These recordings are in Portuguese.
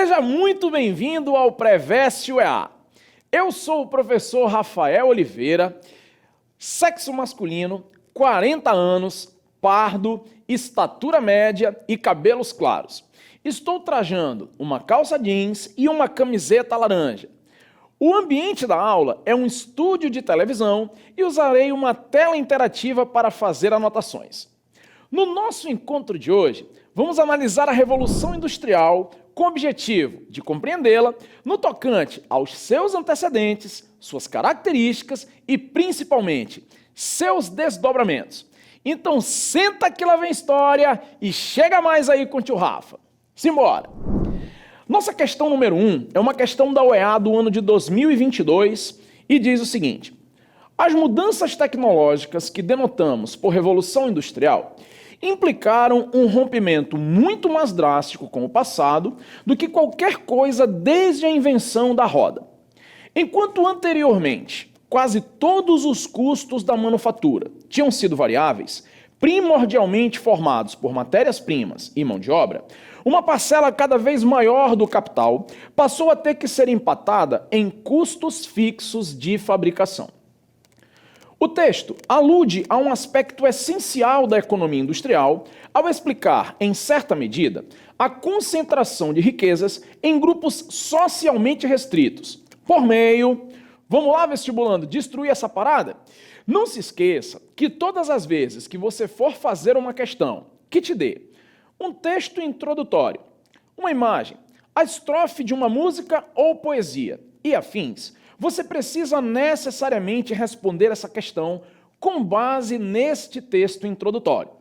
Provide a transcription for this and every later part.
Seja muito bem-vindo ao Preveste EA. Eu sou o professor Rafael Oliveira, sexo masculino, 40 anos, pardo, estatura média e cabelos claros. Estou trajando uma calça jeans e uma camiseta laranja. O ambiente da aula é um estúdio de televisão e usarei uma tela interativa para fazer anotações. No nosso encontro de hoje, vamos analisar a Revolução Industrial com o objetivo de compreendê-la no tocante aos seus antecedentes, suas características e, principalmente, seus desdobramentos. Então, senta que lá vem história e chega mais aí com o tio Rafa. Simbora! Nossa questão número 1 é uma questão da UEA do ano de 2022 e diz o seguinte: as mudanças tecnológicas que denotamos por Revolução Industrial implicaram um rompimento muito mais drástico com o passado do que qualquer coisa desde a invenção da roda. Enquanto anteriormente quase todos os custos da manufatura tinham sido variáveis, primordialmente formados por matérias-primas e mão de obra, uma parcela cada vez maior do capital passou a ter que ser empatada em custos fixos de fabricação. O texto alude a um aspecto essencial da economia industrial ao explicar, em certa medida, a concentração de riquezas em grupos socialmente restritos, por meio... Vamos lá, vestibulando, destruir essa parada? Não se esqueça que todas as vezes que você for fazer uma questão que te dê um texto introdutório, uma imagem, a estrofe de uma música ou poesia e afins, você precisa necessariamente responder essa questão com base neste texto introdutório.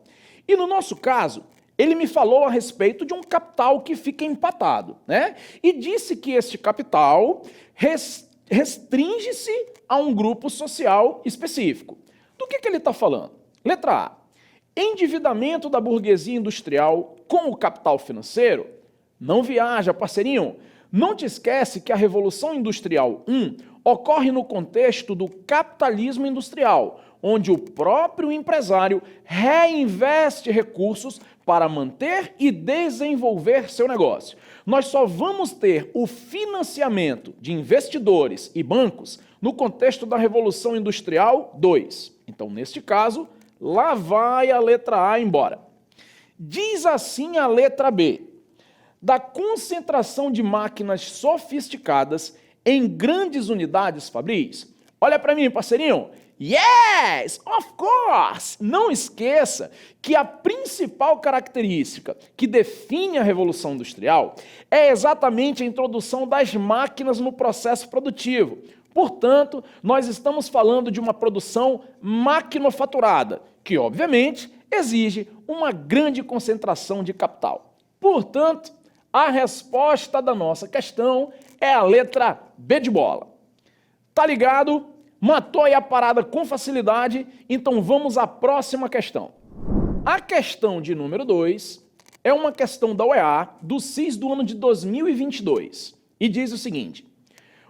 E no nosso caso, ele me falou a respeito de um capital que fica empatado, né? E disse que este capital restringe-se a um grupo social específico. Do que ele está falando? Letra A. Endividamento da burguesia industrial com o capital financeiro? Não viaja, parceirinho. Não te esquece que a Revolução Industrial 1 ocorre no contexto do capitalismo industrial, onde o próprio empresário reinveste recursos para manter e desenvolver seu negócio. Nós só vamos ter o financiamento de investidores e bancos no contexto da Revolução Industrial 2. Então, neste caso, lá vai a letra A embora. Diz assim a letra B: da concentração de máquinas sofisticadas em grandes unidades fabris. Olha para mim, parceirinho. Yes, of course! Não esqueça que a principal característica que define a Revolução Industrial é exatamente a introdução das máquinas no processo produtivo. Portanto, nós estamos falando de uma produção maquinofaturada, que obviamente exige uma grande concentração de capital. Portanto, a resposta da nossa questão é a letra B de bola. Tá ligado? Matou aí a parada com facilidade, então vamos à próxima questão. A questão de número 2 é uma questão da UEA do CIS do ano de 2022 e diz o seguinte: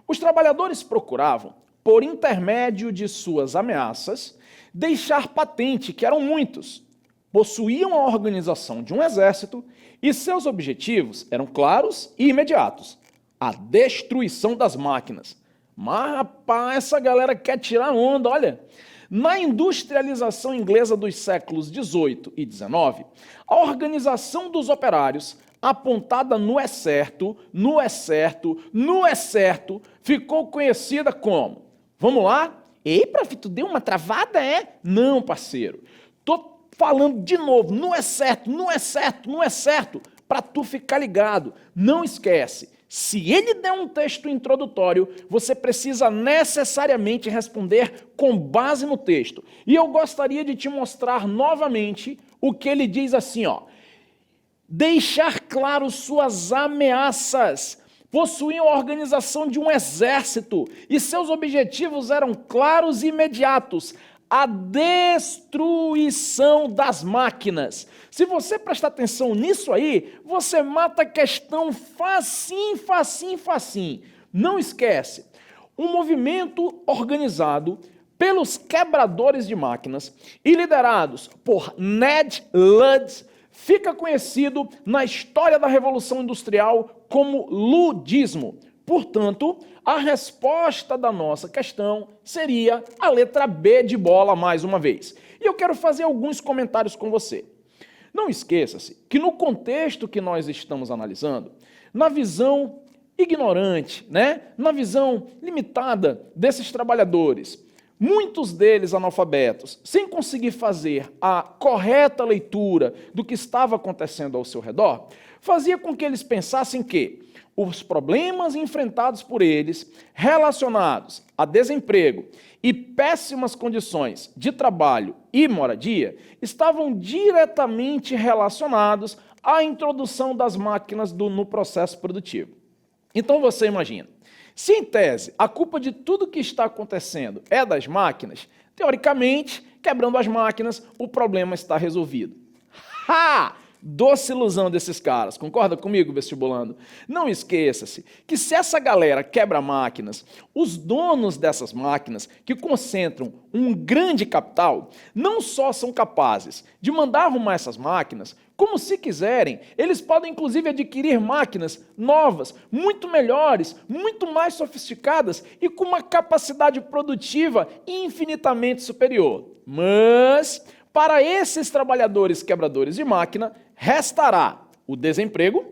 os trabalhadores procuravam, por intermédio de suas ameaças, deixar patente que eram muitos, possuíam a organização de um exército e seus objetivos eram claros e imediatos: a destruição das máquinas. Mas, rapaz, essa galera quer tirar onda, olha. Na industrialização inglesa dos séculos XVIII e XIX, a organização dos operários, apontada no exército, ficou conhecida como... Vamos lá? Ei, prof, tu deu uma travada, é? Não, parceiro. Tô falando de novo, não é certo, para tu ficar ligado. Não esquece. Se ele der um texto introdutório, você precisa necessariamente responder com base no texto. E eu gostaria de te mostrar novamente o que ele diz assim, ó. Deixar claro suas ameaças. Possuíam a organização de um exército e seus objetivos eram claros e imediatos: a destruição das máquinas. Se você prestar atenção nisso aí, você mata a questão facinho. Não esquece, um movimento organizado pelos quebradores de máquinas e liderados por Ned Ludd fica conhecido na história da Revolução Industrial como ludismo. Portanto, a resposta da nossa questão seria a letra B de bola mais uma vez. E eu quero fazer alguns comentários com você. Não esqueça-se que no contexto que nós estamos analisando, na visão ignorante, na visão limitada desses trabalhadores, muitos deles analfabetos, sem conseguir fazer a correta leitura do que estava acontecendo ao seu redor, fazia com que eles pensassem que os problemas enfrentados por eles, relacionados a desemprego e péssimas condições de trabalho e moradia, estavam diretamente relacionados à introdução das máquinas no processo produtivo. Então você imagina, se em tese a culpa de tudo que está acontecendo é das máquinas, teoricamente, quebrando as máquinas, o problema está resolvido. Ha! Doce ilusão desses caras, concorda comigo, vestibulando? Não esqueça-se que se essa galera quebra máquinas, os donos dessas máquinas, que concentram um grande capital, não só são capazes de mandar arrumar essas máquinas, como se quiserem, eles podem inclusive adquirir máquinas novas, muito melhores, muito mais sofisticadas e com uma capacidade produtiva infinitamente superior. Mas, para esses trabalhadores quebradores de máquina, restará o desemprego,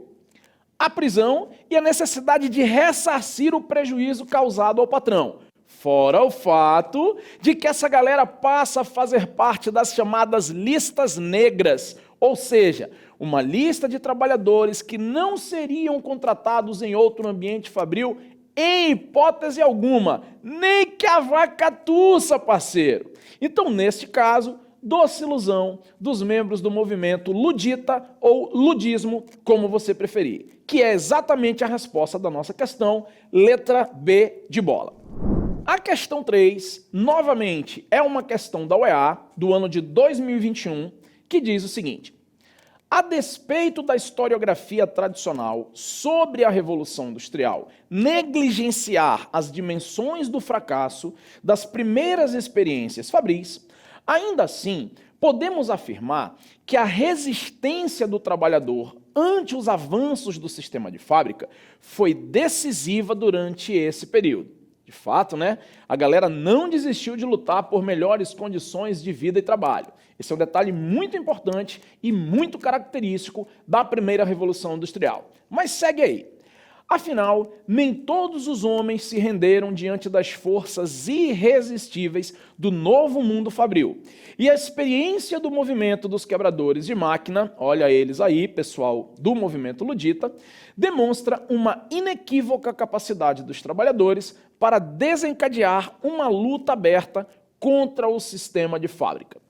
a prisão e a necessidade de ressarcir o prejuízo causado ao patrão. Fora o fato de que essa galera passa a fazer parte das chamadas listas negras, ou seja, uma lista de trabalhadores que não seriam contratados em outro ambiente fabril em hipótese alguma, nem que a vaca tussa, parceiro. Então, neste caso, doce ilusão dos membros do movimento ludita ou ludismo, como você preferir, que é exatamente a resposta da nossa questão, letra B de bola. A questão 3, novamente, é uma questão da UEA, do ano de 2021, que diz o seguinte: a despeito da historiografia tradicional sobre a Revolução Industrial negligenciar as dimensões do fracasso das primeiras experiências fabris, ainda assim, podemos afirmar que a resistência do trabalhador ante os avanços do sistema de fábrica foi decisiva durante esse período. De fato, a galera não desistiu de lutar por melhores condições de vida e trabalho. Esse é um detalhe muito importante e muito característico da primeira Revolução Industrial. Mas segue aí. Afinal, nem todos os homens se renderam diante das forças irresistíveis do novo mundo fabril. E a experiência do movimento dos quebradores de máquina, olha eles aí, pessoal do movimento ludita, demonstra uma inequívoca capacidade dos trabalhadores para desencadear uma luta aberta contra o sistema de fábrica.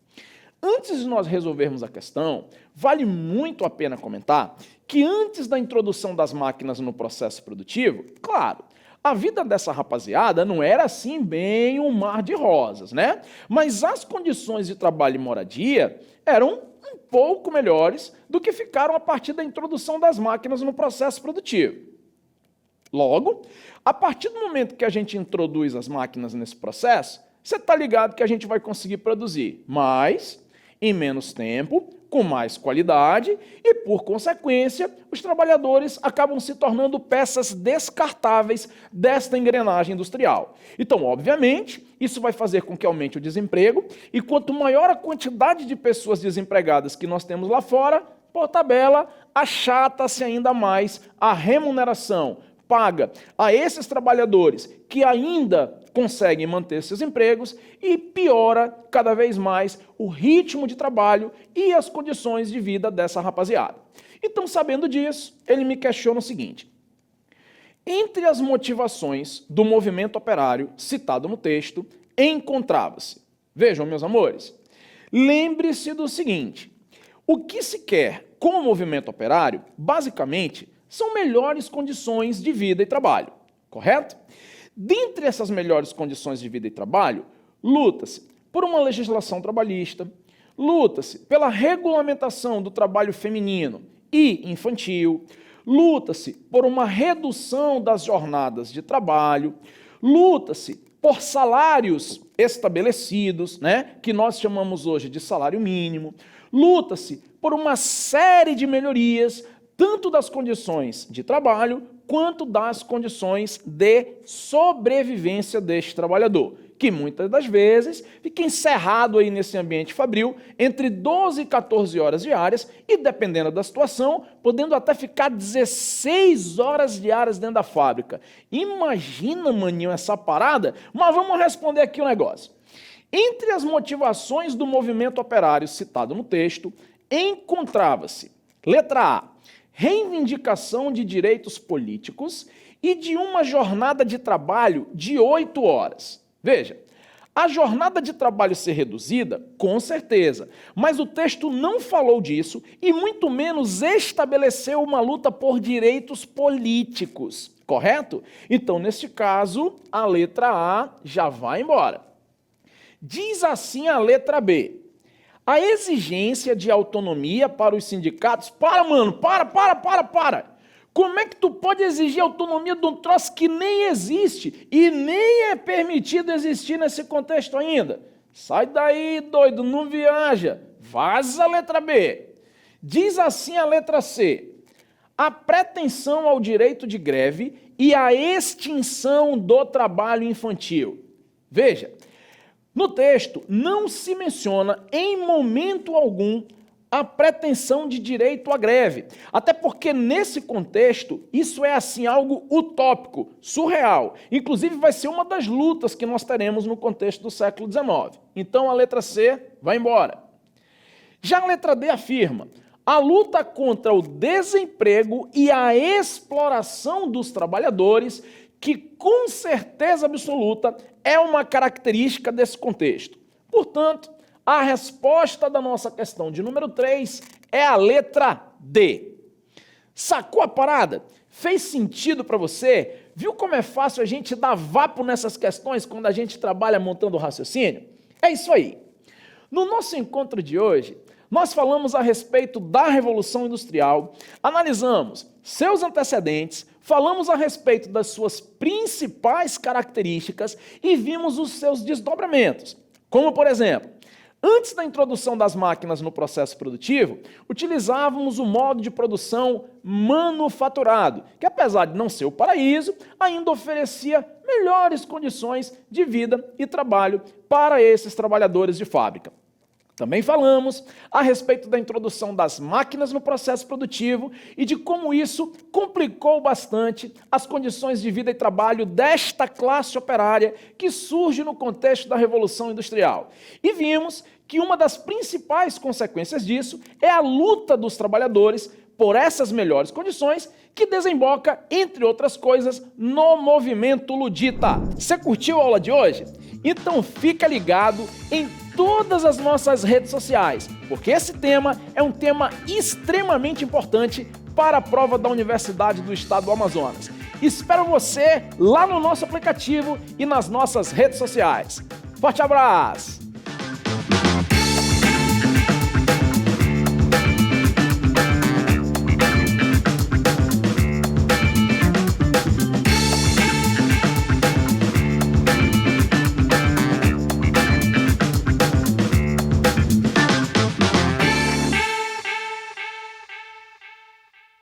Antes de nós resolvermos a questão, vale muito a pena comentar que antes da introdução das máquinas no processo produtivo, claro, a vida dessa rapaziada não era assim bem um mar de rosas, Mas as condições de trabalho e moradia eram um pouco melhores do que ficaram a partir da introdução das máquinas no processo produtivo. Logo, a partir do momento que a gente introduz as máquinas nesse processo, você está ligado que a gente vai conseguir produzir mais, em menos tempo, com mais qualidade e, por consequência, os trabalhadores acabam se tornando peças descartáveis desta engrenagem industrial. Então, obviamente, isso vai fazer com que aumente o desemprego e quanto maior a quantidade de pessoas desempregadas que nós temos lá fora, por tabela, achata-se ainda mais a remuneração paga a esses trabalhadores que ainda conseguem manter seus empregos e piora cada vez mais o ritmo de trabalho e as condições de vida dessa rapaziada. Então, sabendo disso, ele me questiona o seguinte: entre as motivações do movimento operário citado no texto, encontrava-se, vejam, meus amores, lembre-se do seguinte: o que se quer com o movimento operário, basicamente, são melhores condições de vida e trabalho, correto? Dentre essas melhores condições de vida e trabalho, luta-se por uma legislação trabalhista, luta-se pela regulamentação do trabalho feminino e infantil, luta-se por uma redução das jornadas de trabalho, luta-se por salários estabelecidos, que nós chamamos hoje de salário mínimo, luta-se por uma série de melhorias, tanto das condições de trabalho, quanto das condições de sobrevivência deste trabalhador, que muitas das vezes fica encerrado aí nesse ambiente fabril entre 12 e 14 horas diárias e, dependendo da situação, podendo até ficar 16 horas diárias dentro da fábrica. Imagina, maninho, essa parada? Mas vamos responder aqui o negócio. Entre as motivações do movimento operário citado no texto, encontrava-se, letra A, reivindicação de direitos políticos e de uma jornada de trabalho de 8 horas. Veja, a jornada de trabalho ser reduzida, com certeza, mas o texto não falou disso e muito menos estabeleceu uma luta por direitos políticos, correto? Então, neste caso, a letra A já vai embora. Diz assim a letra B. A exigência de autonomia para os sindicatos... Para, mano, para! Como é que tu pode exigir autonomia de um troço que nem existe e nem é permitido existir nesse contexto ainda? Sai daí, doido, não viaja. Vaza a letra B. Diz assim a letra C. A pretensão ao direito de greve e a extinção do trabalho infantil. Veja, no texto não se menciona em momento algum a pretensão de direito à greve, até porque nesse contexto isso é assim algo utópico, surreal. Inclusive vai ser uma das lutas que nós teremos no contexto do século XIX. Então a letra C vai embora. Já a letra D afirma: a luta contra o desemprego e a exploração dos trabalhadores, que com certeza absoluta é uma característica desse contexto. Portanto, a resposta da nossa questão de número 3 é a letra D. Sacou a parada? Fez sentido para você? Viu como é fácil a gente dar vapo nessas questões quando a gente trabalha montando o raciocínio? É isso aí. No nosso encontro de hoje, nós falamos a respeito da Revolução Industrial, analisamos seus antecedentes, falamos a respeito das suas principais características e vimos os seus desdobramentos. Como, por exemplo, antes da introdução das máquinas no processo produtivo, utilizávamos o modo de produção manufaturado, que apesar de não ser o paraíso, ainda oferecia melhores condições de vida e trabalho para esses trabalhadores de fábrica. Também falamos a respeito da introdução das máquinas no processo produtivo e de como isso complicou bastante as condições de vida e trabalho desta classe operária que surge no contexto da Revolução Industrial. E vimos que uma das principais consequências disso é a luta dos trabalhadores por essas melhores condições, que desemboca, entre outras coisas, no movimento ludita. Você curtiu a aula de hoje? Então fica ligado em todas as nossas redes sociais, porque esse tema é um tema extremamente importante para a prova da Universidade do Estado do Amazonas. Espero você lá no nosso aplicativo e nas nossas redes sociais. Forte abraço!